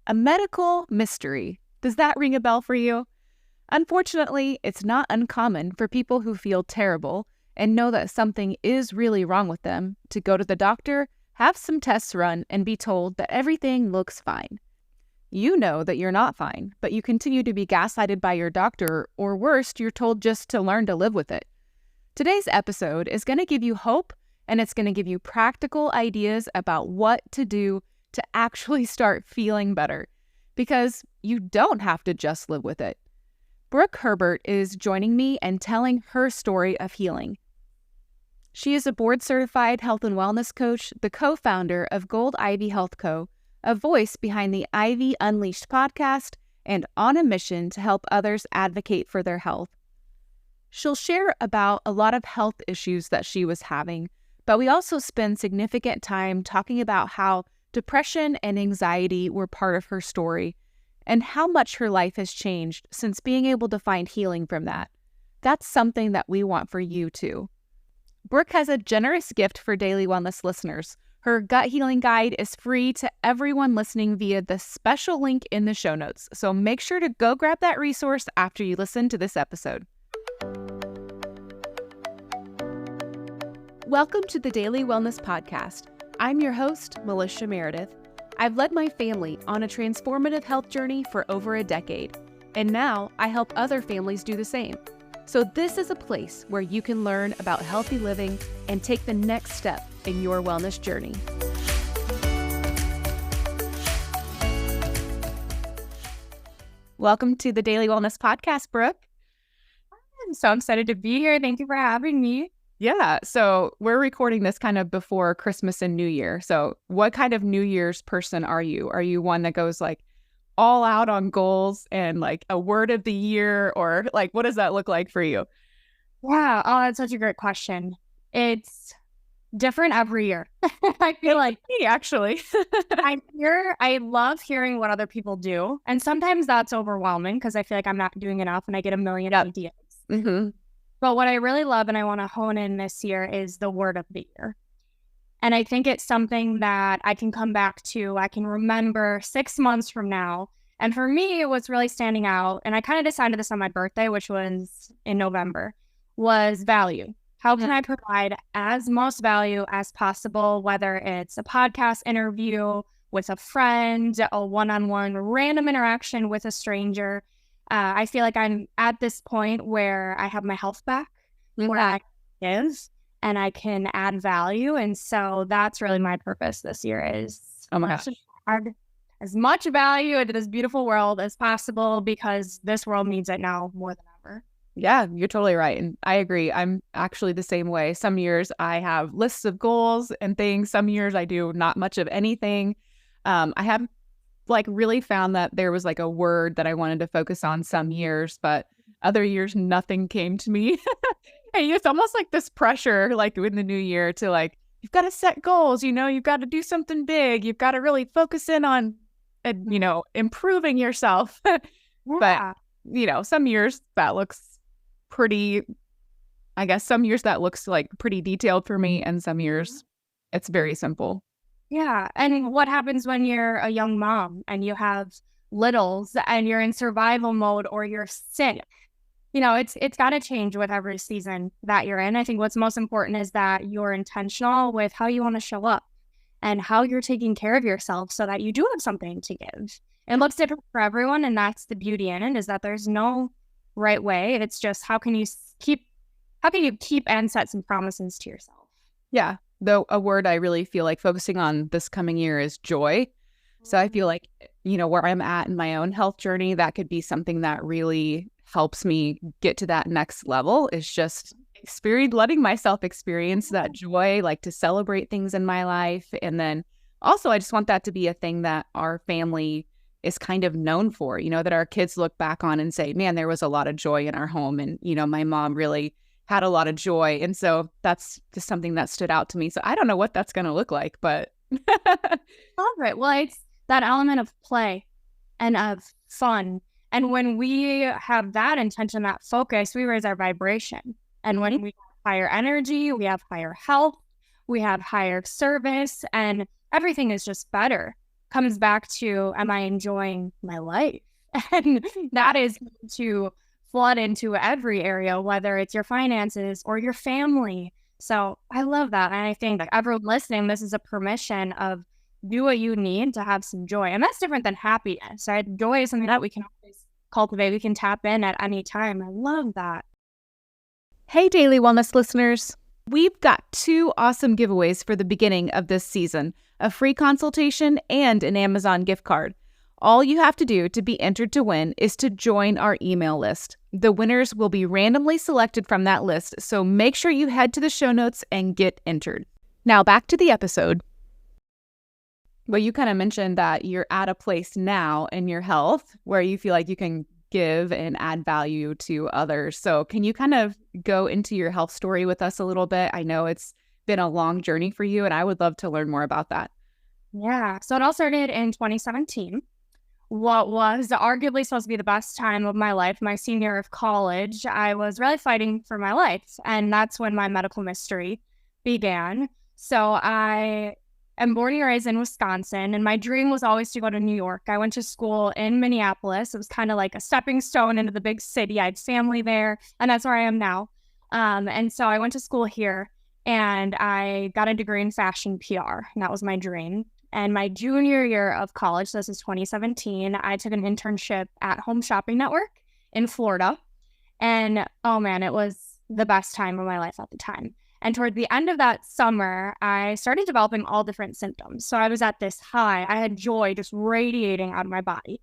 A medical mystery. Does that ring a bell for you? Unfortunately, it's not uncommon for people who feel terrible and know that something is really wrong with them to go to the doctor, have some tests run, and be told that everything looks fine. You know that you're not fine, but you continue to be gaslighted by your doctor, or worse, you're told just to learn to live with it. Today's episode is going to give you hope, and it's going to give you practical ideas about what to do to actually start feeling better, because you don't have to just live with it. Brooke Herbert is joining me and telling her story of healing. She is a board-certified health and wellness coach, the co-founder of Gold Ivy Health Co., a voice behind the Ivy Unleashed podcast, and on a mission to help others advocate for their health. She'll share about a lot of health issues that she was having, but we also spend significant time talking about how depression and anxiety were part of her story and how much her life has changed since being able to find healing from that. That's something that we want for you too. Brooke has a generous gift for Daily Wellness listeners. Her gut healing guide is free to everyone listening via the special link in the show notes. So make sure to go grab that resource after you listen to this episode. Welcome to the Daily Wellness Podcast. I'm your host, Melissa Meredith. I've led my family on a transformative health journey for over a decade, and now I help other families do the same. So this is a place where you can learn about healthy living and take the next step in your wellness journey. Welcome to the Daily Wellness Podcast, Brooke. I'm so excited to be here. Thank you for having me. Yeah, so we're recording this kind of before Christmas and New Year. So what kind of New Year's person are you? Are you one that goes like all out on goals and like a word of the year, or like what does that look like for you? Yeah, oh, that's such a great question. It's different every year. I feel like Actually. I love hearing what other people do. And sometimes that's overwhelming because I feel like I'm not doing enough and I get a million ideas. Mm-hmm. But what I really love and I want to hone in this year is the word of the year. And I think it's something that I can come back to. I can remember 6 months from now. And for me, what's really standing out, and I kind of decided this on my birthday, which was in November, was value. How can I provide as most value as possible, whether it's a podcast interview with a friend, a one-on-one random interaction with a stranger. I feel like I'm at this point where I have my health back, where I can give and I can add value. And so that's really my purpose this year is add as much value into this beautiful world as possible because this world needs it now more than ever. Yeah, you're totally right. And I agree. I'm actually the same way. Some years I have lists of goals and things. Some years I do not much of anything. I have really found that there was like a word that I wanted to focus on some years, but other years nothing came to me. And it's almost like this pressure, like in the new year to like, you've got to set goals, you've got to do something big. You've got to really focus in on, improving yourself. Yeah. But, some years that looks pretty, I guess some years that looks like pretty detailed for me. And some years it's very simple. Yeah. And what happens when you're a young mom and you have littles and you're in survival mode or you're sick? It's got to change with every season that you're in. I think what's most important is that you're intentional with how you want to show up and how you're taking care of yourself so that you do have something to give. It looks different for everyone, and that's the beauty in it, is that there's no right way. It's just how can you keep and set some promises to yourself? Yeah. Though a word I really feel like focusing on this coming year is joy. So I feel like, where I'm at in my own health journey, that could be something that really helps me get to that next level, is just letting myself experience that joy, like to celebrate things in my life. And then also, I just want that to be a thing that our family is kind of known for, that our kids look back on and say, man, there was a lot of joy in our home. And, my mom really had a lot of joy. And so that's just something that stood out to me. So I don't know what that's going to look like, but. All right. Well, it's that element of play and of fun. And when we have that intention, that focus, we raise our vibration. And when we have higher energy, we have higher health, we have higher service, and everything is just better. comes back to, am I enjoying my life? And that is to flood into every area, whether it's your finances or your family. So I love that. And I think like everyone listening, this is a permission of do what you need to have some joy. And that's different than happiness, right? Joy is something that we can always cultivate. We can tap in at any time. I love that. Hey, Daily Wellness listeners. We've got 2 awesome giveaways for the beginning of this season, a free consultation and an Amazon gift card. All you have to do to be entered to win is to join our email list. The winners will be randomly selected from that list, so make sure you head to the show notes and get entered. Now back to the episode. Well, you kind of mentioned that you're at a place now in your health where you feel like you can give and add value to others. So can you kind of go into your health story with us a little bit? I know it's been a long journey for you, and I would love to learn more about that. Yeah. So it all started in 2017. What was arguably supposed to be the best time of my life, my senior year of college, I was really fighting for my life. And that's when my medical mystery began. So I am born and raised in Wisconsin, and my dream was always to go to New York. I went to school in Minneapolis. It was kind of like a stepping stone into the big city. I had family there, and that's where I am now. And so I went to school here, and I got a degree in fashion PR, and that was my dream. And my junior year of college, so this is 2017, I took an internship at Home Shopping Network in Florida. And oh man, it was the best time of my life at the time. And toward the end of that summer, I started developing all different symptoms. So I was at this high. I had joy just radiating out of my body.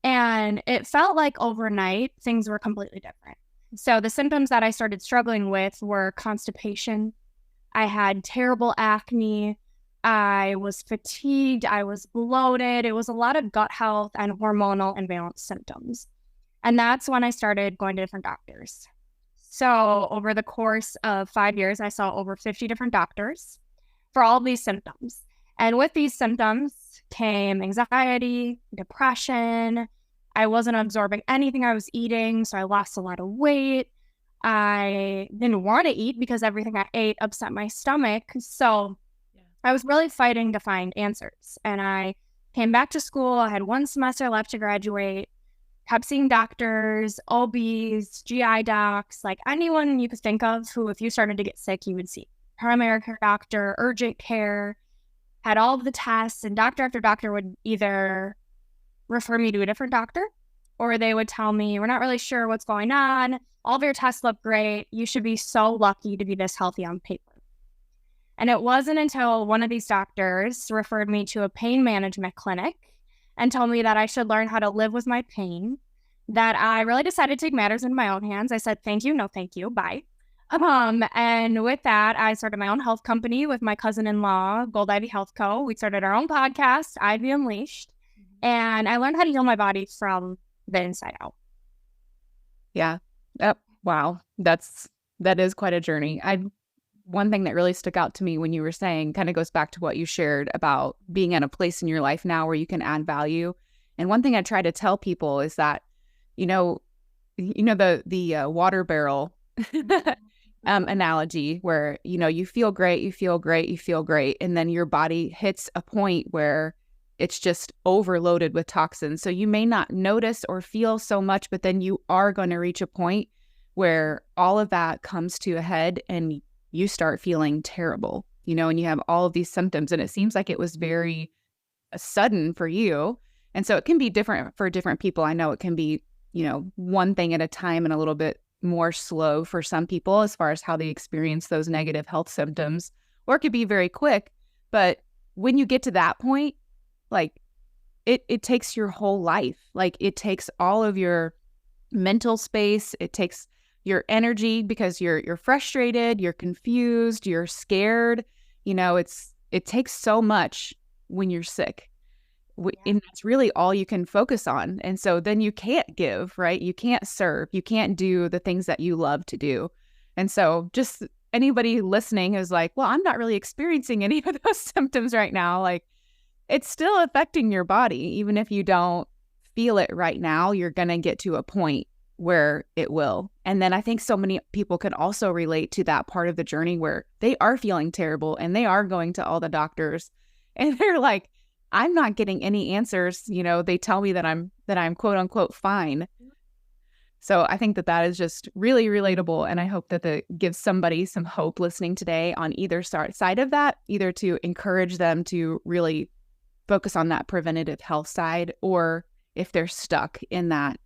And it felt like overnight, things were completely different. So the symptoms that I started struggling with were constipation. I had terrible acne. I was fatigued. I was bloated. It was a lot of gut health and hormonal imbalance symptoms. And that's when I started going to different doctors. So over the course of 5 years, I saw over 50 different doctors for all these symptoms. And with these symptoms came anxiety, depression. I wasn't absorbing anything I was eating, so I lost a lot of weight. I didn't want to eat because everything I ate upset my stomach. So I was really fighting to find answers. And I came back to school. I had 1 semester left to graduate, kept seeing doctors, OBs, GI docs, like anyone you could think of who, if you started to get sick, you would see. Primary care doctor, urgent care, had all of the tests, and doctor after doctor would either refer me to a different doctor, or they would tell me, we're not really sure what's going on. All of your tests look great. You should be so lucky to be this healthy on paper. And it wasn't until one of these doctors referred me to a pain management clinic and told me that I should learn how to live with my pain that I really decided to take matters into my own hands. I said, thank you, no thank you, bye. And with that, I started my own health company with my cousin-in-law, Gold Ivy Health Co. We started our own podcast, Ivy Unleashed, and I learned how to heal my body from the inside out. Yeah. Wow. That is quite a journey. One thing that really stuck out to me when you were saying kind of goes back to what you shared about being at a place in your life now where you can add value. And one thing I try to tell people is that, the water barrel analogy where, you feel great, you feel great, you feel great. And then your body hits a point where it's just overloaded with toxins. So you may not notice or feel so much, but then you are going to reach a point where all of that comes to a head and you start feeling terrible, and you have all of these symptoms. And it seems like it was very sudden for you. And so it can be different for different people. I know it can be, one thing at a time and a little bit more slow for some people as far as how they experience those negative health symptoms, or it could be very quick. But when you get to that point, like it takes your whole life. Like it takes all of your mental space. It takes your energy because you're frustrated, you're confused, you're scared. It takes so much when you're sick. And that's really all you can focus on. And so then you can't give, right? You can't serve. You can't do the things that you love to do. And so just anybody listening is like, well, I'm not really experiencing any of those symptoms right now. Like it's still affecting your body. Even if you don't feel it right now, you're going to get to a point where it will. And then I think so many people can also relate to that part of the journey where they are feeling terrible and they are going to all the doctors and they're like, I'm not getting any answers. They tell me that I'm quote unquote fine. So I think that is just really relatable. And I hope that gives somebody some hope listening today on either side of that, either to encourage them to really focus on that preventative health side, or if they're stuck in that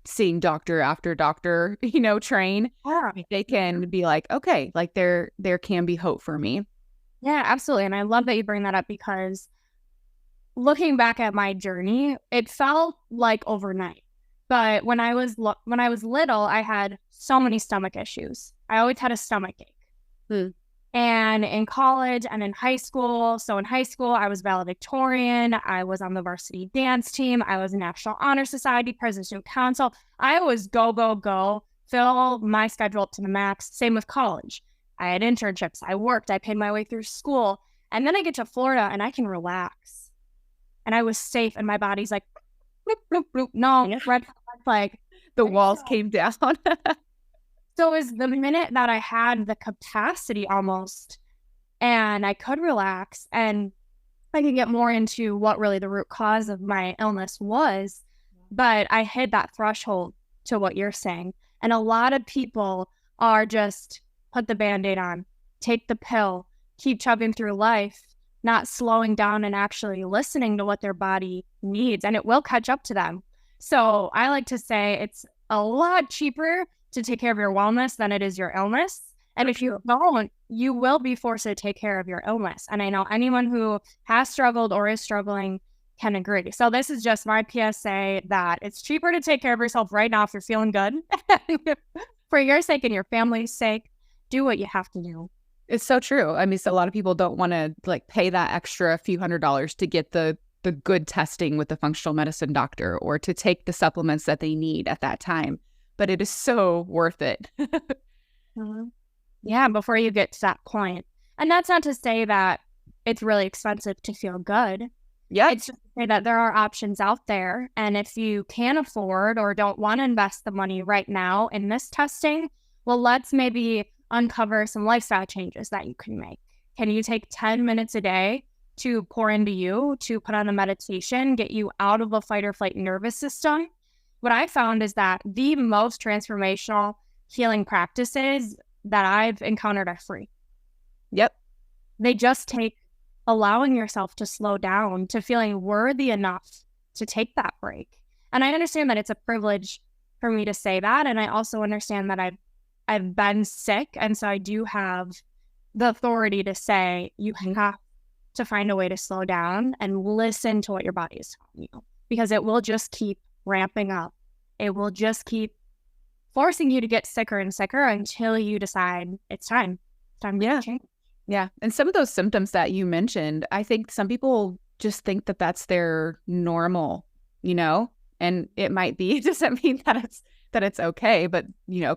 seeing doctor after doctor, train, they can be like, okay, like there can be hope for me. Yeah, absolutely. And I love that you bring that up, because looking back at my journey, it felt like overnight. But when I was little, I had so many stomach issues. I always had a stomach ache. And in college and in high school, so in high school, I was valedictorian. I was on the varsity dance team. I was a National Honor Society, Presidential Council. I was go, go, go, fill my schedule up to the max. Same with college. I had internships. I worked. I paid my way through school. And then I get to Florida and I can relax. And I was safe, and my body's like, bloop, bloop, bloop. No, red flag. The walls came down. So it was the minute that I had the capacity almost, and I could relax, and I could get more into what really the root cause of my illness was. But I hit that threshold to what you're saying. And a lot of people are just put the Band-Aid on, take the pill, keep chugging through life, not slowing down and actually listening to what their body needs. And it will catch up to them. So I like to say it's a lot cheaper to take care of your wellness than it is your illness. And if you don't, you will be forced to take care of your illness. And I know anyone who has struggled or is struggling can agree. So this is just my PSA that it's cheaper to take care of yourself right now if you're feeling good. For your sake and your family's sake, do what you have to do. It's so true. I mean, so a lot of people don't want to like pay that extra few $100s to get the good testing with the functional medicine doctor, or to take the supplements that they need at that time. But it is so worth it. Yeah, before you get to that point. And that's not to say that it's really expensive to feel good. Yeah. It's just to say that there are options out there. And if you can't afford or don't want to invest the money right now in this testing, well, let's maybe uncover some lifestyle changes that you can make. Can you take 10 minutes a day to pour into you, to put on a meditation, get you out of a fight or flight nervous system? What I found is that the most transformational healing practices that I've encountered are free. Yep. They just take allowing yourself to slow down, to feeling worthy enough to take that break. And I understand that it's a privilege for me to say that. And I also understand that I've been sick. And so I do have the authority to say you have to find a way to slow down and listen to what your body is telling you, because it will just keep ramping up. It will just keep forcing you to get sicker and sicker until you decide it's time. To change. Yeah. And some of those symptoms that you mentioned, I think some people just think that that's their normal, and it might be. It doesn't mean that it's okay. But,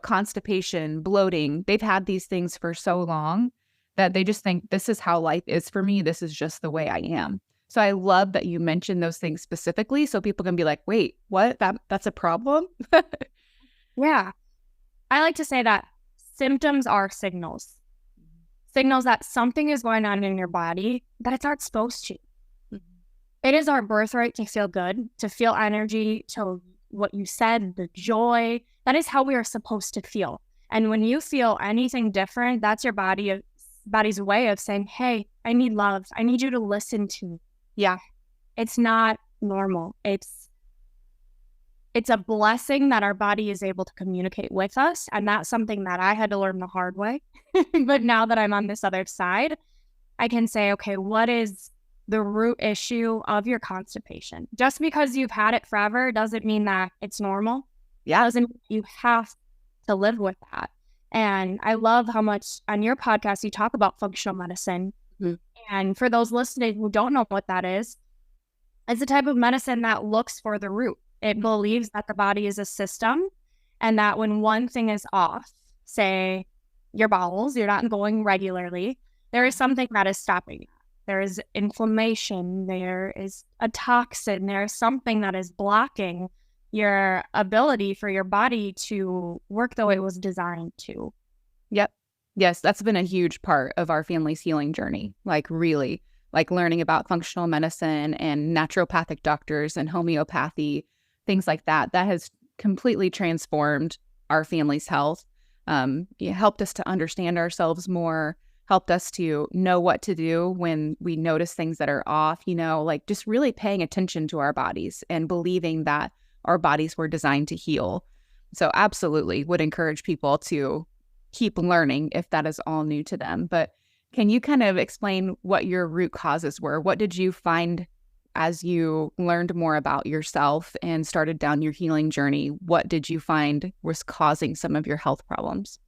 constipation, bloating, they've had these things for so long that they just think this is how life is for me. This is just the way I am. So I love that you mentioned those things specifically, so people can be like, wait, what? That's a problem? Yeah. I like to say that symptoms are signals. Signals that something is going on in your body that it's not supposed to. It is our birthright to feel good, to feel energy, to what you said, the joy. That is how we are supposed to feel. And when you feel anything different, that's your body's way of saying, hey, I need love. I need you to listen to me. Yeah. It's not normal. It's a blessing that our body is able to communicate with us. And that's something that I had to learn the hard way. But now that I'm on this other side, I can say, okay, what is the root issue of your constipation? Just because you've had it forever doesn't mean that it's normal. Yeah. Doesn't mean you have to live with that. And I love how much on your podcast you talk about functional medicine. And for those listening who don't know what that is, it's a type of medicine that looks for the root. It believes that the body is a system, and that when one thing is off, say your bowels, you're not going regularly, there is something that is stopping that. There is inflammation, there is a toxin, there is something that is blocking your ability for your body to work the way it was designed to. Yep. Yes, that's been a huge part of our family's healing journey. Like really, like learning about functional medicine and naturopathic doctors and homeopathy, things like that. That has completely transformed our family's health. It helped us to understand ourselves more, helped us to know what to do when we notice things that are off, like just really paying attention to our bodies and believing that our bodies were designed to heal. So absolutely would encourage people to keep learning if that is all new to them. But can you kind of explain what your root causes were? What did you find as you learned more about yourself and started down your healing journey? What did you find was causing some of your health problems?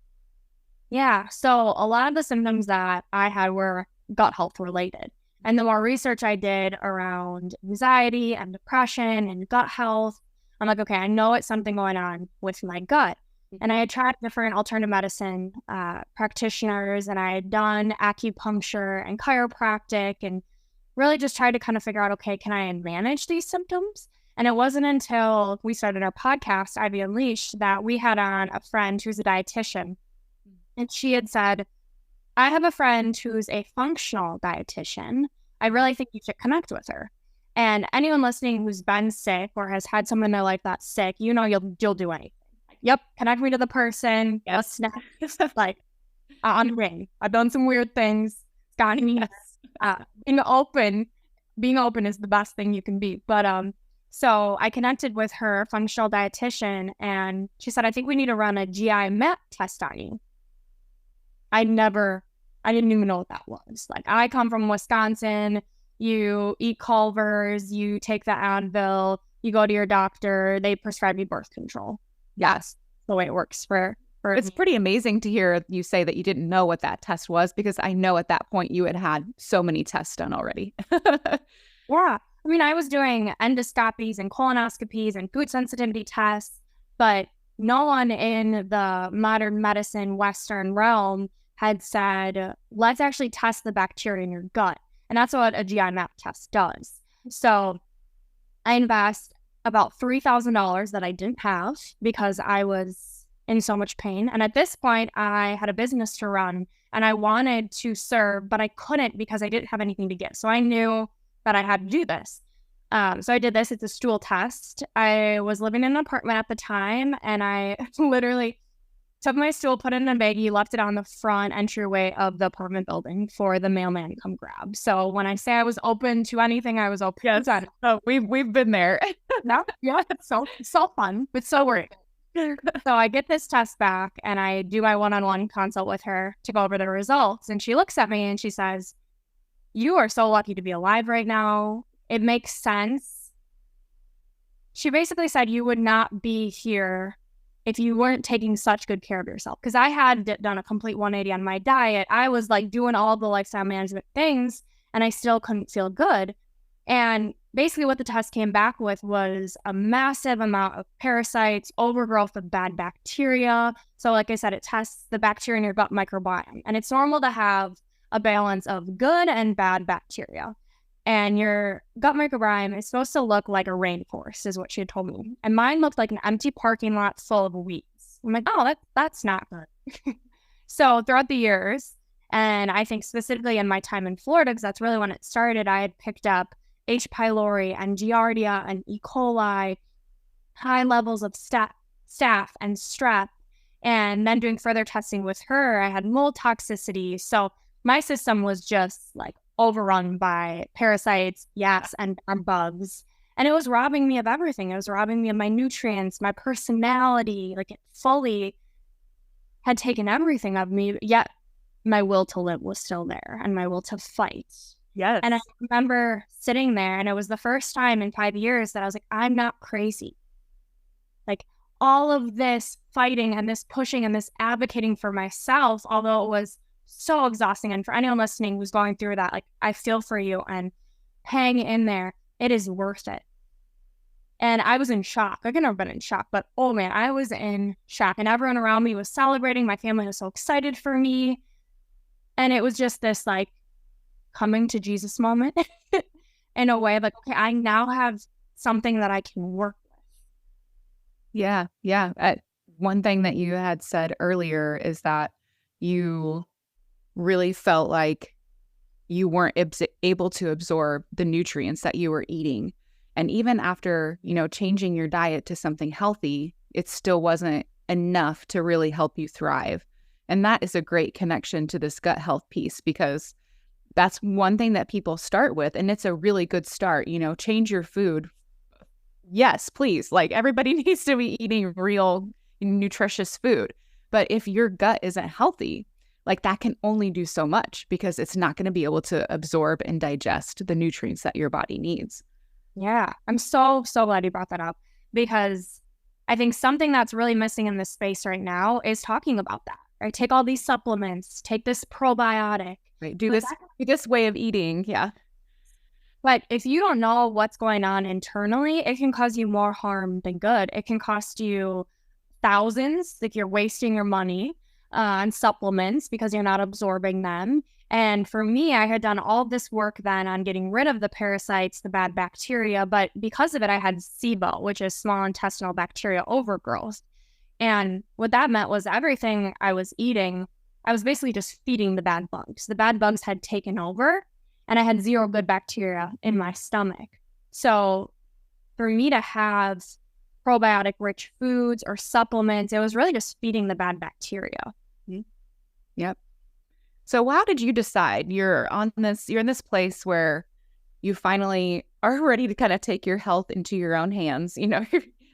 Yeah. So a lot of the symptoms that I had were gut health related. And the more research I did around anxiety and depression and gut health, I'm like, okay, I know it's something going on with my gut. And I had tried different alternative medicine practitioners, and I had done acupuncture and chiropractic and really just tried to kind of figure out, okay, can I manage these symptoms? And it wasn't until we started our podcast, Ivy Unleashed, that we had on a friend who's a dietitian. And she had said, I have a friend who's a functional dietitian. I really think you should connect with her. And anyone listening who's been sick or has had someone in their life that's sick, you'll do anything. Like, yep, connect me to the person. Yes, like on ring. I've done some weird things. It's gotten me. Being open is the best thing you can be. But so I connected with her functional dietitian, and she said, I think we need to run a GI MET test on you. I didn't even know what that was. Like, I come from Wisconsin. You eat Culver's, you take the Advil, you go to your doctor, they prescribe you birth control. Yes, the way it works for It's pretty amazing to hear you say that you didn't know what that test was, because I know at that point you had so many tests done already. Yeah. I mean, I was doing endoscopies and colonoscopies and food sensitivity tests, but no one in the modern medicine Western realm had said, let's actually test the bacteria in your gut. And that's what a GI map test does. So I invest about $3,000 that I didn't have because I was in so much pain. And at this point, I had a business to run and I wanted to serve, but I couldn't because I didn't have anything to give. So I knew that I had to do this. So I did this. It's a stool test. I was living in an apartment at the time, and I literally took my stool, put it in a baggie, left it on the front entryway of the apartment building for the mailman to come grab. So when I say I was open to anything, I was open. Yes. Oh, we've been there. No, yeah, it's so fun, but so weird. So I get this test back, and I do my one-on-one consult with her to go over the results. And she looks at me and she says, "You are so lucky to be alive right now. It makes sense." She basically said, you would not be here if you weren't taking such good care of yourself. Because I had done a complete 180 on my diet. I was like doing all the lifestyle management things, and I still couldn't feel good. And basically what the test came back with was a massive amount of parasites, overgrowth of bad bacteria. So like I said, it tests the bacteria in your gut microbiome. And it's normal to have a balance of good and bad bacteria. And your gut microbiome is supposed to look like a rainforest, is what she had told me. And mine looked like an empty parking lot full of weeds. I'm like, oh, that's not good. So throughout the years, and I think specifically in my time in Florida, because that's really when it started, I had picked up H. pylori and Giardia and E. coli, high levels of staph and strep. And then doing further testing with her, I had mold toxicity. So my system was just like overrun by parasites, yeasts, and bugs. And it was robbing me of everything. It was robbing me of my nutrients, my personality. Like, it fully had taken everything of me, yet my will to live was still there and my will to fight. Yes. And I remember sitting there, and it was the first time in 5 years that I was like, I'm not crazy. Like, all of this fighting and this pushing and this advocating for myself, although it was so exhausting. And for anyone listening who's going through that, like, I feel for you, and hang in there. It is worth it. And I was in shock. I've never been in shock, but oh man, I was in shock. And everyone around me was celebrating. My family was so excited for me. And it was just this like coming to Jesus moment in a way of like, okay, I now have something that I can work with. Yeah. Yeah. One thing that you had said earlier is that you really felt like you weren't able to absorb the nutrients that you were eating. And even after, changing your diet to something healthy, it still wasn't enough to really help you thrive. And that is a great connection to this gut health piece, because that's one thing that people start with. And it's a really good start, change your food. Yes, please. Like, everybody needs to be eating real nutritious food. But if your gut isn't healthy, like, that can only do so much, because it's not going to be able to absorb and digest the nutrients that your body needs. Yeah, I'm so glad you brought that up, because I think something that's really missing in this space right now is talking about that, right? Take all these supplements, take this probiotic. Right. Do this way of eating. Yeah. But if you don't know what's going on internally, it can cause you more harm than good. It can cost you thousands, like you're wasting your money on supplements because you're not absorbing them. And for me, I had done all this work then on getting rid of the parasites, the bad bacteria, but because of it, I had SIBO, which is small intestinal bacteria overgrowth. And what that meant was everything I was eating, I was basically just feeding the bad bugs. The bad bugs had taken over, and I had zero good bacteria in my stomach. So for me to have probiotic-rich foods or supplements, it was really just feeding the bad bacteria. Mm-hmm. Yep. So how did you decide you're in this place where you finally are ready to kind of take your health into your own hands?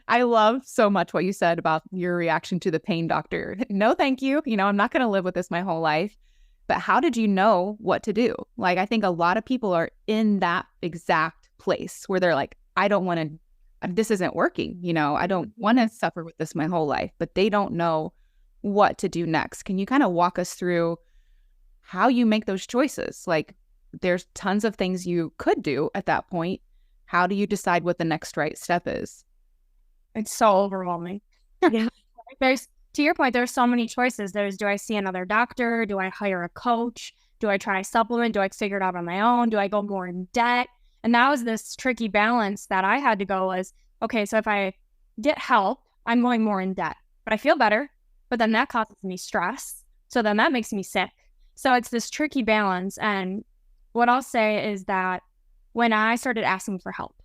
I love so much what you said about your reaction to the pain doctor. No, thank you. I'm not going to live with this my whole life. But how did you know what to do? Like, I think a lot of people are in that exact place where they're like, I don't want to, this isn't working. I don't want to suffer with this my whole life, but they don't know what to do next. Can you kind of walk us through how you make those choices? Like, there's tons of things you could do at that point. How do you decide what the next right step is? It's so overwhelming. Yeah. To your point, there's so many choices. Do I see another doctor? Do I hire a coach? Do I try a supplement? Do I figure it out on my own? Do I go more in debt? And that was this tricky balance that I had to go was, okay, so if I get help, I'm going more in debt, but I feel better, but then that causes me stress. So then that makes me sick. So it's this tricky balance. And what I'll say is that when I started asking for help,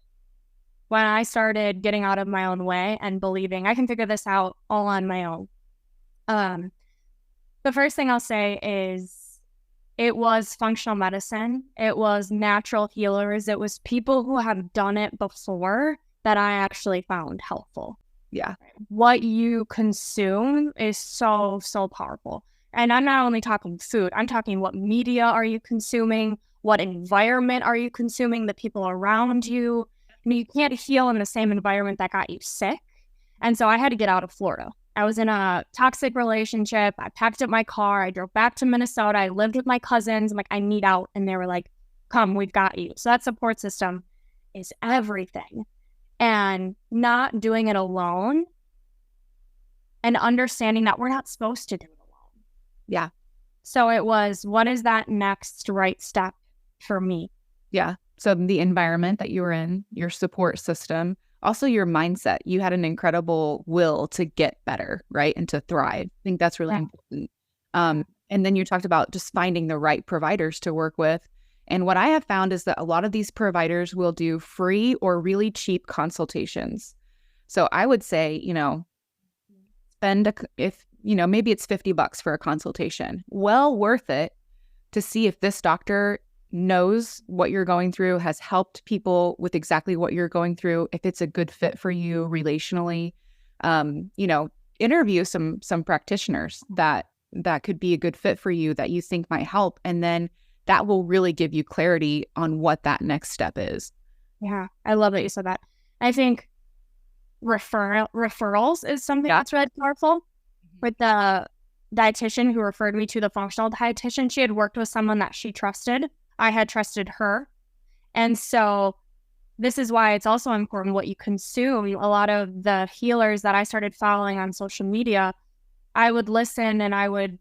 when I started getting out of my own way and believing I can figure this out all on my own, the first thing I'll say is it was functional medicine. It was natural healers. It was people who have done it before that I actually found helpful. Yeah. What you consume is so powerful. And I'm not only talking food, I'm talking what media are you consuming? What environment are you consuming? The people around you. I mean, you can't heal in the same environment that got you sick. And so I had to get out of Florida. I was in a toxic relationship. I packed up my car. I drove back to Minnesota. I lived with my cousins. I'm like, I need out. And they were like, come, we've got you. So that support system is everything. And not doing it alone and understanding that we're not supposed to do it alone. Yeah. So it was, what is that next right step for me? Yeah. So the environment that you were in, your support system, also your mindset. You had an incredible will to get better, right? And to thrive. I think that's really important. And then you talked about just finding the right providers to work with. And what I have found is that a lot of these providers will do free or really cheap consultations. So I would say, spend maybe it's $50 for a consultation. Well worth it to see if this doctor knows what you're going through, has helped people with exactly what you're going through, if it's a good fit for you relationally. Interview some practitioners that could be a good fit for you that you think might help. And then that will really give you clarity on what that next step is. Yeah, I love that you said that. I think referrals is something that's really powerful. With the dietitian who referred me to the functional dietitian, she had worked with someone that she trusted. I had trusted her. And so this is why it's also important what you consume. A lot of the healers that I started following on social media, I would listen and I would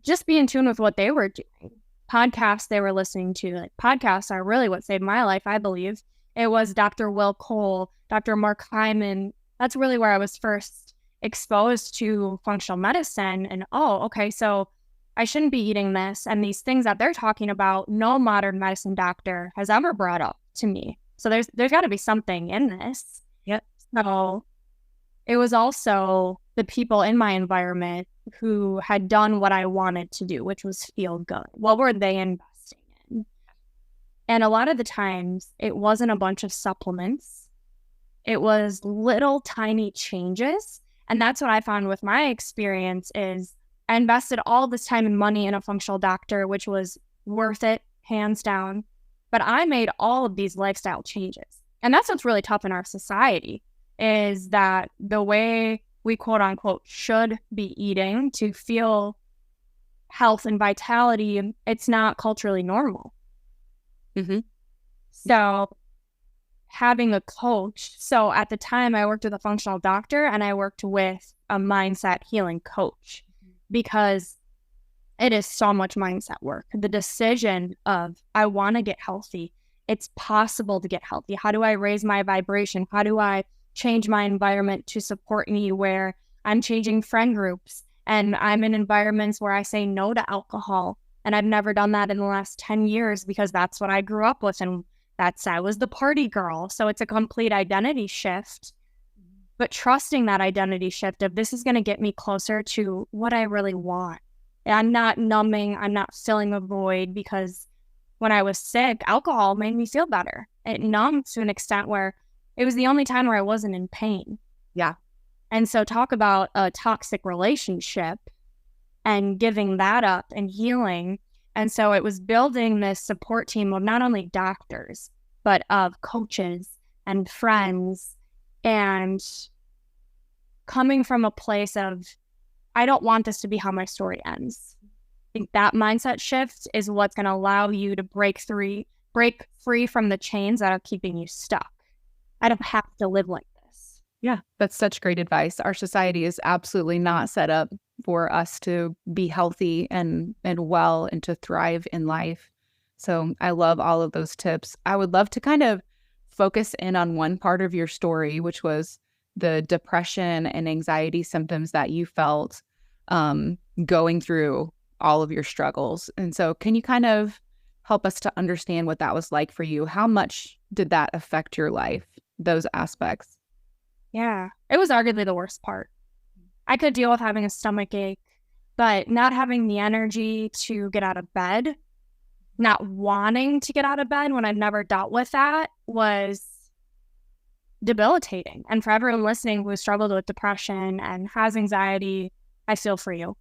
just be in tune with what they were doing. Podcasts they were listening to. Like, podcasts are really what saved my life, I believe. It was Dr. Will Cole, Dr. Mark Hyman. That's really where I was first exposed to functional medicine. And, okay, so I shouldn't be eating this. And these things that they're talking about, no modern medicine doctor has ever brought up to me. So there's got to be something in this. Yep. So it was also the people in my environment who had done what I wanted to do, which was feel good. What were they investing in? And a lot of the times it wasn't a bunch of supplements. It was little tiny changes. And that's what I found with my experience is I invested all this time and money in a functional doctor, which was worth it, hands down. But I made all of these lifestyle changes. And that's what's really tough in our society is that the way we quote unquote should be eating to feel health and vitality, it's not culturally normal. Mm-hmm. So having a coach. So at the time I worked with a functional doctor and I worked with a mindset healing coach because it is so much mindset work. The decision of I want to get healthy. It's possible to get healthy. How do I raise my vibration? How do I change my environment to support me where I'm changing friend groups and I'm in environments where I say no to alcohol. And I've never done that in the last 10 years because that's what I grew up with. And I was the party girl. So it's a complete identity shift, but trusting that identity shift of this is going to get me closer to what I really want. And I'm not numbing. I'm not filling a void because when I was sick, alcohol made me feel better. It numbed to an extent where it was the only time where I wasn't in pain. Yeah. And so talk about a toxic relationship and giving that up and healing. And so it was building this support team of not only doctors, but of coaches and friends and coming from a place of, I don't want this to be how my story ends. I think that mindset shift is what's going to allow you to break free from the chains that are keeping you stuck. I don't have to live like this. Yeah, that's such great advice. Our society is absolutely not set up for us to be healthy and well and to thrive in life. So I love all of those tips. I would love to kind of focus in on one part of your story, which was the depression and anxiety symptoms that you felt going through all of your struggles. And so can you kind of help us to understand what that was like for you? How much did that affect your life, those aspects? Yeah, it was arguably the worst part. I could deal with having a stomach ache, but not having the energy to get out of bed, not wanting to get out of bed when I've never dealt with that was debilitating. And for everyone listening who has struggled with depression and has anxiety, I feel for you.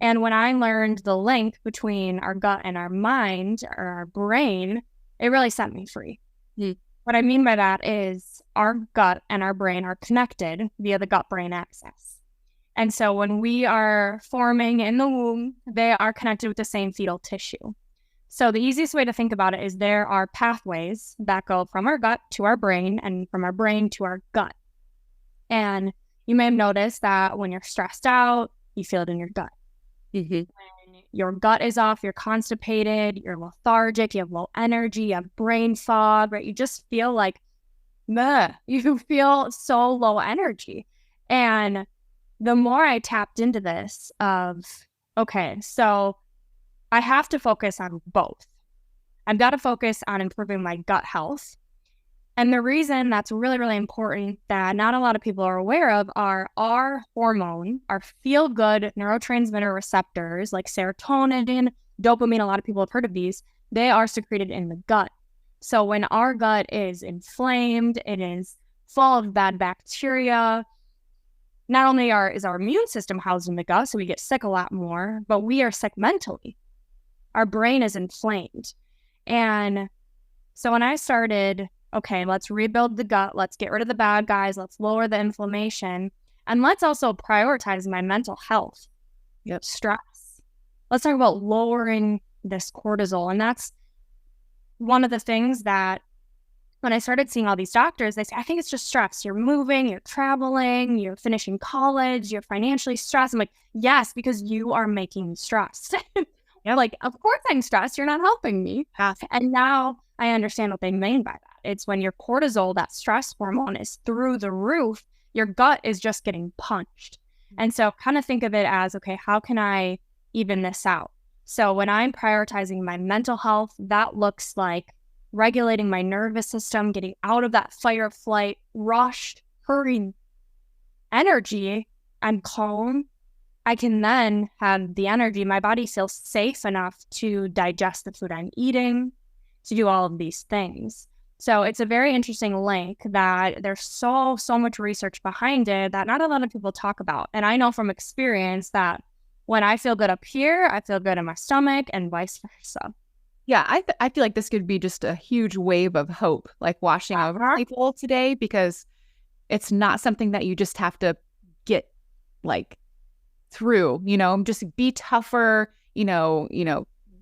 And when I learned the link between our gut and our mind or our brain, it really set me free. What I mean by that is our gut and our brain are connected via the gut-brain axis. And so when we are forming in the womb, they are connected with the same fetal tissue. So the easiest way to think about it is there are pathways that go from our gut to our brain and from our brain to our gut. And you may have noticed that when you're stressed out, you feel it in your gut. Mm-hmm. When your gut is off, you're constipated, you're lethargic, you have low energy, you have brain fog, right? You just feel like, meh, you feel so low energy. And the more I tapped into this of, okay, so I have to focus on both. I've got to focus on improving my gut health. And the reason that's really, really important that not a lot of people are aware of are our hormone, our feel-good neurotransmitter receptors like serotonin, dopamine, a lot of people have heard of these, they are secreted in the gut. So when our gut is inflamed, it is full of bad bacteria, not only is our immune system housed in the gut, so we get sick a lot more, but we are sick mentally. Our brain is inflamed. And so when I started, okay, let's rebuild the gut, let's get rid of the bad guys, let's lower the inflammation, and let's also prioritize my mental health. Yep. Stress. Let's talk about lowering this cortisol. And that's one of the things that when I started seeing all these doctors, they say, I think it's just stress. You're moving, you're traveling, you're finishing college, you're financially stressed. I'm like, yes, because you are making me stressed. Like, of course I'm stressed. You're not helping me. And now I understand what they mean by that. It's when your cortisol, that stress hormone, is through the roof, your gut is just getting punched. And so kind of think of it as, okay, how can I even this out. So when I'm prioritizing my mental health, that looks like regulating my nervous system, getting out of that fight or flight, rushed, hurried energy. I'm calm. I can then have the energy, my body feels safe enough to digest the food I'm eating, to do all of these things. So it's a very interesting link that there's so much research behind it that not a lot of people talk about. And I know from experience that when I feel good up here, I feel good in my stomach and vice versa. Yeah, I feel like this could be just a huge wave of hope, like washing over people today, because it's not something that you just have to get like through, just be tougher,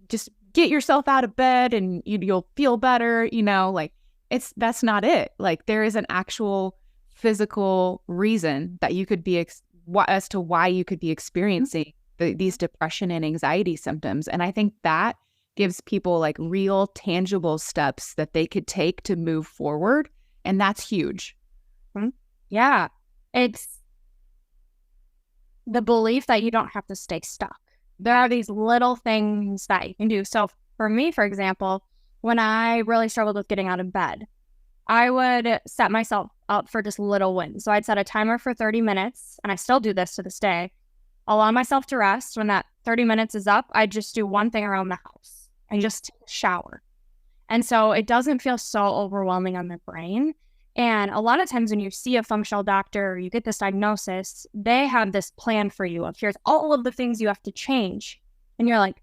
just get yourself out of bed and you'll feel better, like that's not it. Like there is an actual physical reason that you could be as to why you could be experiencing these depression and anxiety symptoms. And I think that gives people like real tangible steps that they could take to move forward. And that's huge. Yeah. It's the belief that you don't have to stay stuck. There are these little things that you can do. So for me, for example, when I really struggled with getting out of bed, I would set myself up for just little wins. So I'd set a timer for 30 minutes, and I still do this to this day. Allow myself to rest. When that 30 minutes is up, I just do one thing around the house. I just take a shower. And so it doesn't feel so overwhelming on the brain. And a lot of times when you see a functional doctor or you get this diagnosis, they have this plan for you of here's all of the things you have to change. And you're like,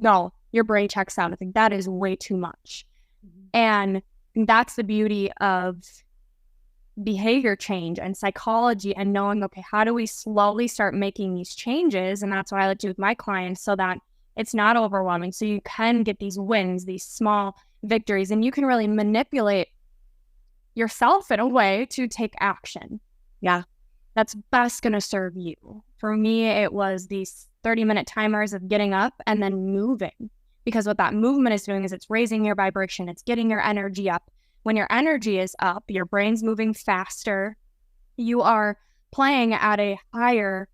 no, your brain checks out. I think that is way too much. And that's the beauty of behavior change and psychology and knowing, okay, how do we slowly start making these changes? And that's what I like to do with my clients so that it's not overwhelming. So you can get these wins, these small victories, and you can really manipulate yourself in a way to take action. Yeah. That's best going to serve you. For me, it was these 30-minute timers of getting up and then moving, because what that movement is doing is it's raising your vibration. It's getting your energy up. When your energy is up, your brain's moving faster. You are playing at a higher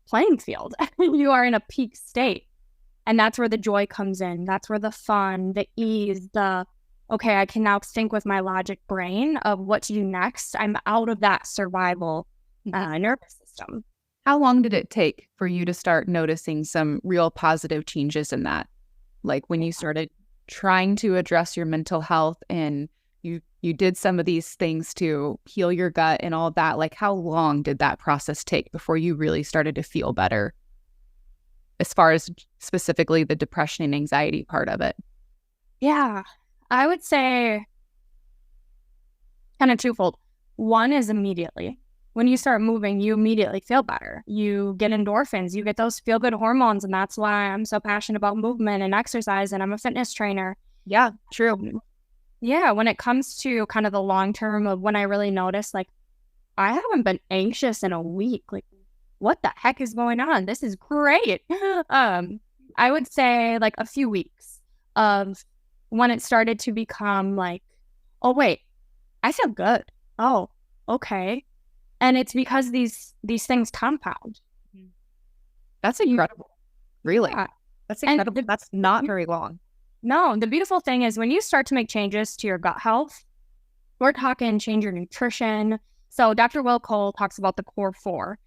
playing field. You are in a peak state. And that's where the joy comes in. That's where the fun, the ease, okay, I can now think with my logic brain of what to do next. I'm out of that survival nervous system. How long did it take for you to start noticing some real positive changes in that? Like when you started trying to address your mental health and you did some of these things to heal your gut and all of that, like how long did that process take before you really started to feel better as far as specifically the depression and anxiety part of it? Yeah, I would say kind of twofold. One is immediately. When you start moving, you immediately feel better. You get endorphins, you get those feel-good hormones, and that's why I'm so passionate about movement and exercise, and I'm a fitness trainer. Yeah, true. Yeah, when it comes to kind of the long term of when I really notice, like, I haven't been anxious in a week. Like, what the heck is going on? This is great. I would say like a few weeks of when it started to become like, oh, wait, I feel good. Oh, okay. And it's because these things compound. That's incredible. Really? Yeah. That's incredible. That's not very long. No, the beautiful thing is when you start to make changes to your gut health, we're talking change your nutrition. So Dr. Will Cole talks about the core four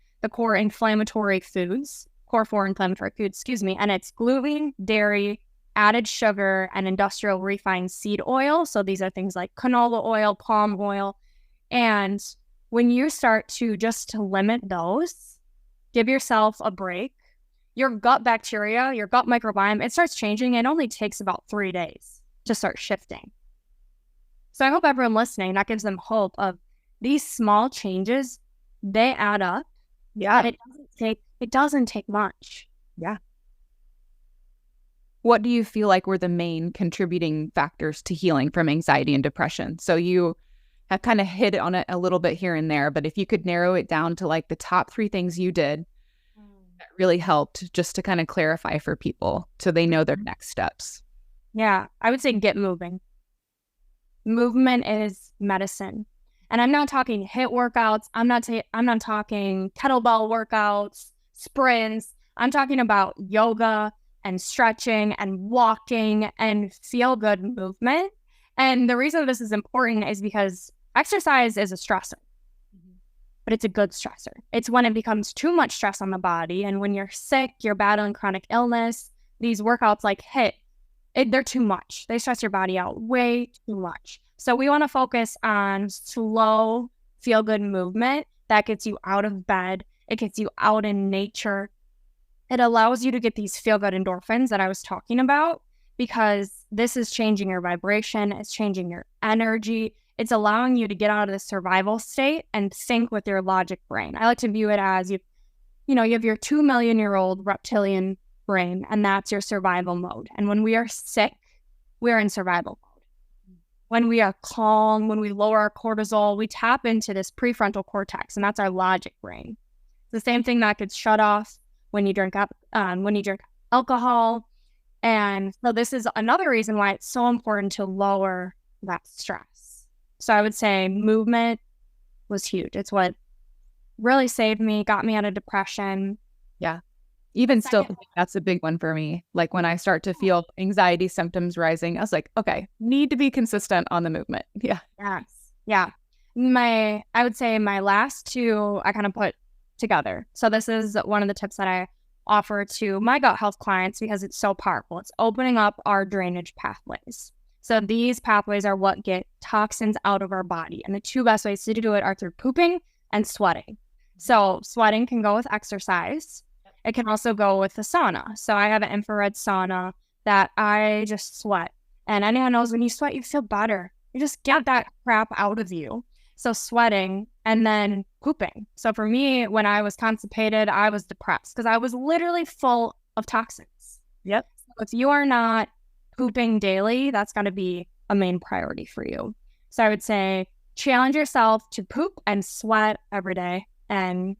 inflammatory foods, and it's gluten, dairy, added sugar, and industrial refined seed oil. So these are things like canola oil, palm oil. And when you start to limit those, give yourself a break, your gut bacteria, your gut microbiome, it starts changing. It only takes about 3 days to start shifting. So I hope everyone listening, that gives them hope of these small changes, they add up. Yeah. And it doesn't take much. Yeah. What do you feel like were the main contributing factors to healing from anxiety and depression? So you have kind of hit on it a little bit here and there, but if you could narrow it down to like the top 3 things you did that really helped, just to kind of clarify for people so they know their next steps. Yeah, I would say get moving. Movement is medicine. And I'm not talking HIIT workouts. I'm not talking kettlebell workouts, sprints. I'm talking about yoga and stretching and walking and feel-good movement. And the reason this is important is because exercise is a stressor, but it's a good stressor. It's when it becomes too much stress on the body. And when you're sick, you're battling chronic illness, these workouts they're too much. They stress your body out way too much. So we want to focus on slow, feel-good movement that gets you out of bed. It gets you out in nature. It allows you to get these feel-good endorphins that I was talking about, because this is changing your vibration. It's changing your energy. It's allowing you to get out of the survival state and sync with your logic brain. I like to view it as you have your 2 million-year-old reptilian brain, and that's your survival mode. And when we are sick, we're in survival mode. When we are calm, when we lower our cortisol, we tap into this prefrontal cortex, and that's our logic brain. It's the same thing that gets shut off when you drink alcohol. And so this is another reason why it's so important to lower that stress. So I would say movement was huge. It's what really saved me, got me out of depression. Yeah. Even still, that's a big one for me. Like when I start to feel anxiety symptoms rising, I was like, okay, need to be consistent on the movement. Yeah. Yes. Yeah. I would say my last two, I kind of put together. So this is one of the tips that I offer to my gut health clients because it's so powerful. It's opening up our drainage pathways. So these pathways are what get toxins out of our body. And the two best ways to do it are through pooping and sweating. So sweating can go with exercise. It can also go with the sauna. So I have an infrared sauna that I just sweat. And anyone knows when you sweat, you feel better. You just get that crap out of you. So sweating and then pooping. So for me, when I was constipated, I was depressed because I was literally full of toxins. Yep. So if you are not pooping daily, that's got to be a main priority for you. So I would say challenge yourself to poop and sweat every day. And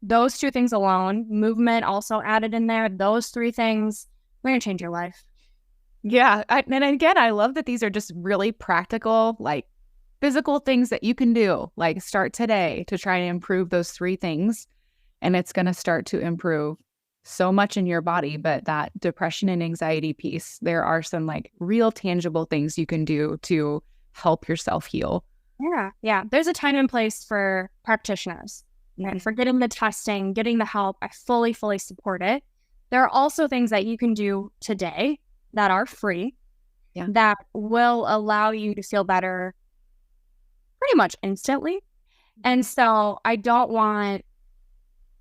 those two things alone, movement also added in there, those three things, we're going to change your life. Yeah. And again, I love that these are just really practical, like physical things that you can do, like start today to try and improve those three things. And it's going to start to improve so much in your body. But that depression and anxiety piece, there are some like real tangible things you can do to help yourself heal. Yeah. Yeah. There's a time and place for practitioners. And for getting the testing, getting the help, I fully support it. There are also things that you can do today that are free, that will allow you to feel better pretty much instantly. And so I don't want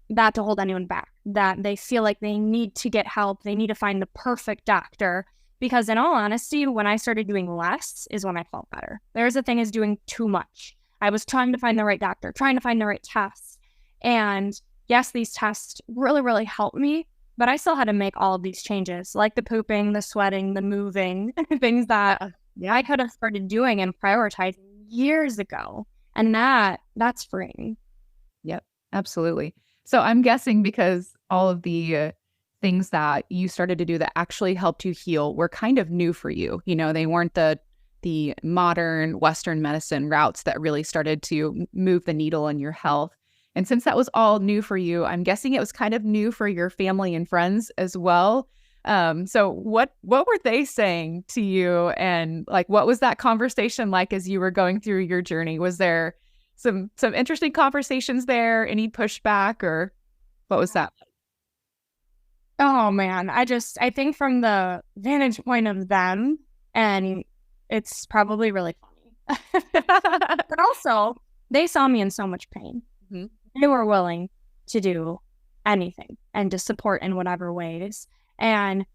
that to hold anyone back, that they feel like they need to get help, they need to find the perfect doctor. Because in all honesty, when I started doing less is when I felt better. There's a thing is doing too much. I was trying to find the right doctor, trying to find the right tests. And yes, these tests really helped me, but I still had to make all of these changes, like the pooping, the sweating, the moving, things that I could have started doing and prioritizing years ago. And that's freeing. Yep, absolutely. So I'm guessing because all of the things that you started to do that actually helped you heal were kind of new for you. You know, they weren't the modern Western medicine routes that really started to move the needle in your health. And since that was all new for you, I'm guessing it was kind of new for your family and friends as well. So what were they saying to you? And like, what was that conversation like as you were going through your journey? Was there some interesting conversations there? Any pushback, or what was that? Oh man, I think from the vantage point of them, and it's probably really funny, but also they saw me in so much pain. Mm-hmm. They were willing to do anything and to support in whatever ways. And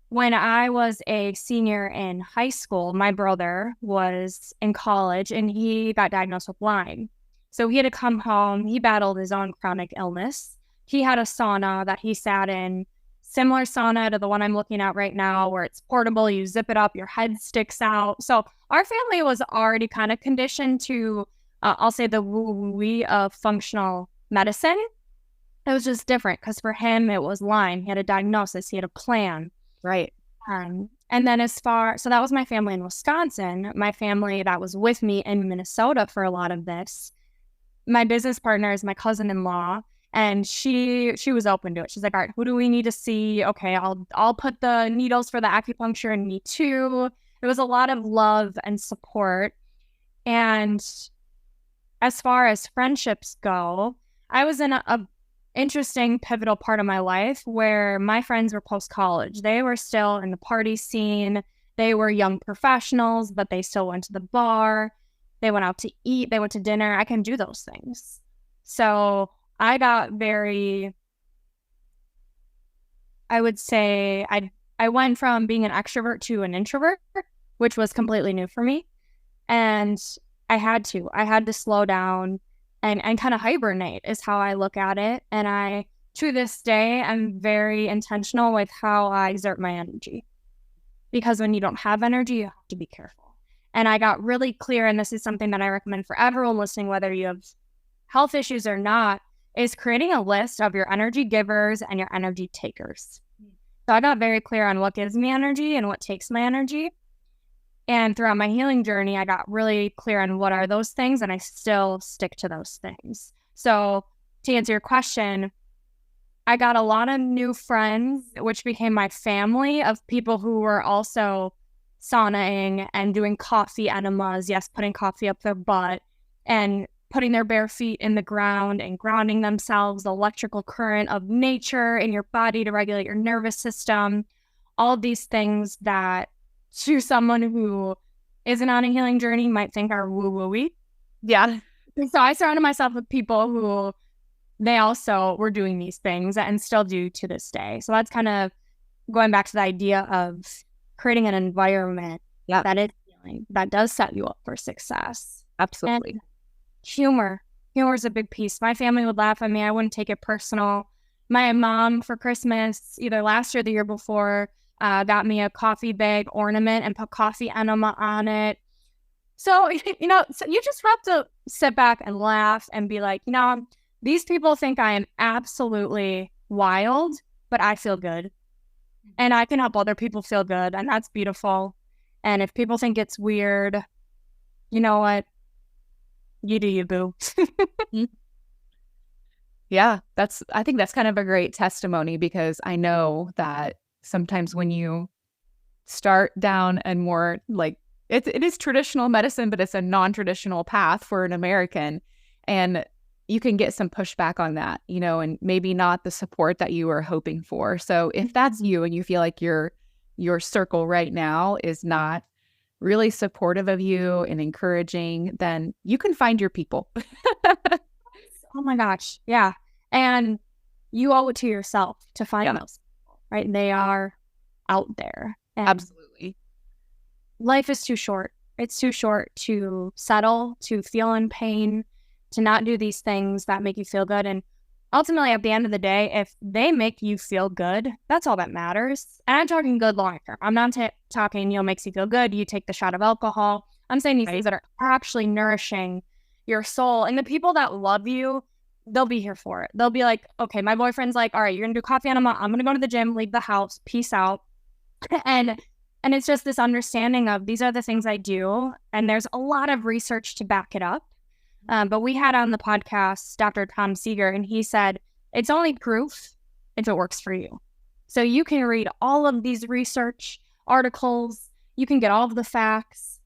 when I was a senior in high school, my brother was in college and he got diagnosed with Lyme. So he had to come home. He battled his own chronic illness. He had a sauna that he sat in, similar sauna to the one I'm looking at right now, where it's portable. You zip it up, your head sticks out. So our family was already kind of conditioned to I'll say the woo-woo of functional medicine. It was just different because for him, it was Lyme. He had a diagnosis. He had a plan. Right. And then so that was my family in Wisconsin. My family that was with me in Minnesota for a lot of this. My business partner is my cousin-in-law, And she was open to it. She's like, all right, who do we need to see? Okay, I'll put the needles for the acupuncture in me too. It was a lot of love and support. And as far as friendships go, I was in a interesting, pivotal part of my life where my friends were post-college. They were still in the party scene. They were young professionals, but they still went to the bar. They went out to eat. They went to dinner. I can do those things. So I got very, I would say, I went from being an extrovert to an introvert, which was completely new for me. And I had to slow down and kind of hibernate is how I look at it. And I, to this day, I'm very intentional with how I exert my energy. Because when you don't have energy, you have to be careful. And I got really clear, and this is something that I recommend for everyone listening, whether you have health issues or not, is creating a list of your energy givers and your energy takers. So I got very clear on what gives me energy and what takes my energy. And throughout my healing journey, I got really clear on what are those things, and I still stick to those things. So to answer your question, I got a lot of new friends, which became my family of people who were also saunaing and doing coffee enemas. Yes, putting coffee up their butt and putting their bare feet in the ground and grounding themselves, the electrical current of nature in your body to regulate your nervous system. All of these things that to someone who isn't on a healing journey might think are woo-woo-y. Yeah. So I surrounded myself with people who they also were doing these things and still do to this day. So that's kind of going back to the idea of creating an environment that is healing, that does set you up for success. Absolutely. And humor is a big piece. My family would laugh at me. I wouldn't take it personal. My mom for Christmas, either last year or the year before, got me a coffee bag ornament and put coffee enema on it. So, so you just have to sit back and laugh and be like, these people think I am absolutely wild, but I feel good. And I can help other people feel good. And that's beautiful. And if people think it's weird, you know what? You do you, boo. Yeah, I think that's kind of a great testimony, because I know that sometimes when you start down a more like, it is traditional medicine, but it's a non-traditional path for an American, and you can get some pushback on that, and maybe not the support that you were hoping for. So if that's you and you feel like your circle right now is not really supportive of you and encouraging, then you can find your people. Oh my gosh. Yeah. And you owe it to yourself to find those people, right? They are out there. And absolutely. Life is too short. It's too short to settle, to feel in pain, to not do these things that make you feel good. And ultimately, at the end of the day, if they make you feel good, that's all that matters. And I'm talking good long term. I'm not talking, makes you feel good. You take the shot of alcohol. I'm saying these things that are actually nourishing your soul. And the people that love you, they'll be here for it. They'll be like, okay, my boyfriend's like, all right, you're going to do coffee enema. I'm going to go to the gym, leave the house, peace out. And it's just this understanding of these are the things I do. And there's a lot of research to back it up. But we had on the podcast Dr. Tom Seeger, and he said, it's only proof if it works for you. So you can read all of these research articles, you can get all of the facts,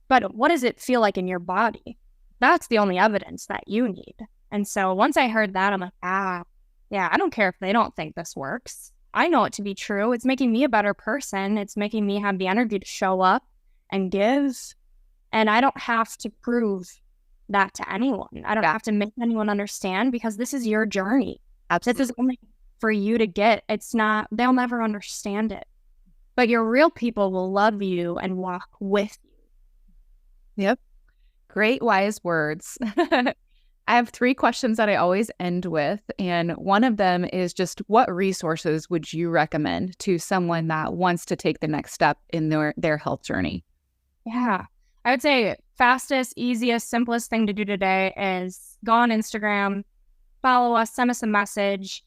but what does it feel like in your body? That's the only evidence that you need. And so once I heard that, I'm like, yeah, I don't care if they don't think this works. I know it to be true. It's making me a better person. It's making me have the energy to show up and give. And I don't have to prove that to anyone. I don't have to make anyone understand, because this is your journey. Absolutely. This is only for you to get. It's not, they'll never understand it. But your real people will love you and walk with you. Yep. Great, wise words. I have 3 questions that I always end with. And one of them is just, what resources would you recommend to someone that wants to take the next step in their health journey? Yeah. I would say fastest, easiest, simplest thing to do today is go on Instagram, follow us, send us a message.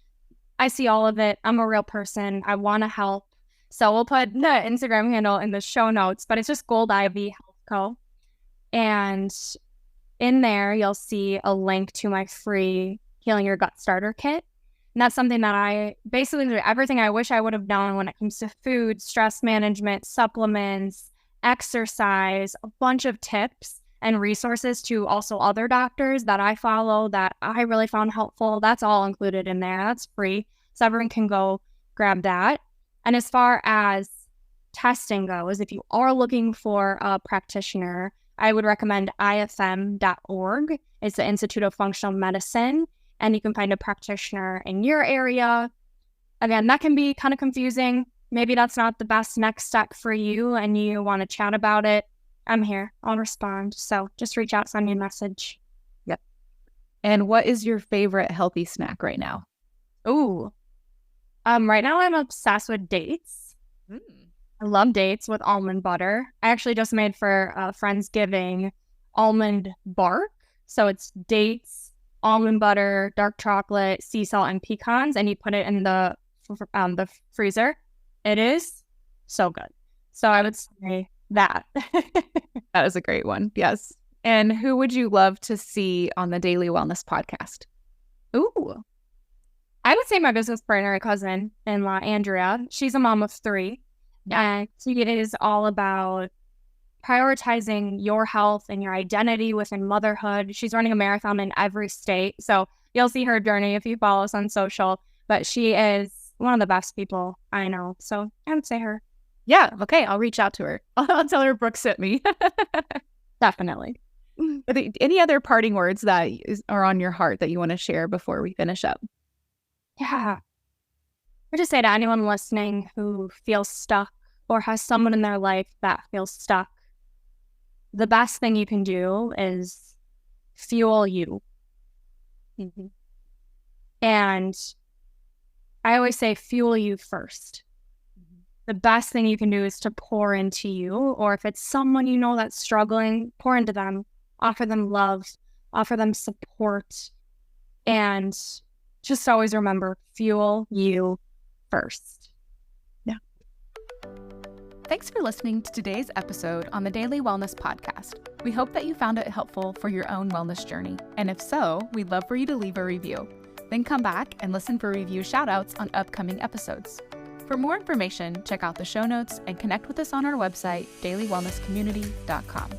I see all of it. I'm a real person. I want to help. So we'll put the Instagram handle in the show notes, but it's just Gold Ivy Health Co. And in there, you'll see a link to my free Healing Your Gut Starter Kit. And that's something that I basically do everything I wish I would have done when it comes to food, stress management, supplements, exercise, a bunch of tips and resources to also other doctors that I follow that I really found helpful. That's all included in there. That's free. So everyone can go grab that. And as far as testing goes, if you are looking for a practitioner, I would recommend ifm.org. It's the Institute of Functional Medicine, and you can find a practitioner in your area. Again, that can be kind of confusing. Maybe that's not the best next step for you and you want to chat about it. I'm here. I'll respond. So just reach out, send me a message. Yep. And what is your favorite healthy snack right now? Ooh. Right now I'm obsessed with dates. I love dates with almond butter. I actually just made for Friendsgiving almond bark. So it's dates, almond butter, dark chocolate, sea salt, and pecans, and you put it in the freezer. It is so good. So I would say that. That is a great one. Yes. And who would you love to see on the Daily Wellness podcast? Ooh. I would say my business partner, cousin-in-law, Andrea. She's a mom of 3. And she is all about prioritizing your health and your identity within motherhood. She's running a marathon in every state. So you'll see her journey if you follow us on social. But she is one of the best people I know. So I would say her. Yeah. Okay. I'll reach out to her. I'll tell her Brooke sent me. Definitely. Any other parting words that are on your heart that you want to share before we finish up? Yeah. I just say to anyone listening who feels stuck or has someone in their life that feels stuck, the best thing you can do is fuel you. Mm-hmm. And I always say fuel you first. Mm-hmm. The best thing you can do is to pour into you, or if it's someone you know that's struggling, pour into them, offer them love, offer them support, and just always remember, fuel you first. Yeah. Thanks for listening to today's episode on the Daily Wellness Podcast. We hope that you found it helpful for your own wellness journey. And if so, we'd love for you to leave a review. Then come back and listen for review shoutouts on upcoming episodes. For more information, check out the show notes and connect with us on our website, dailywellnesscommunity.com.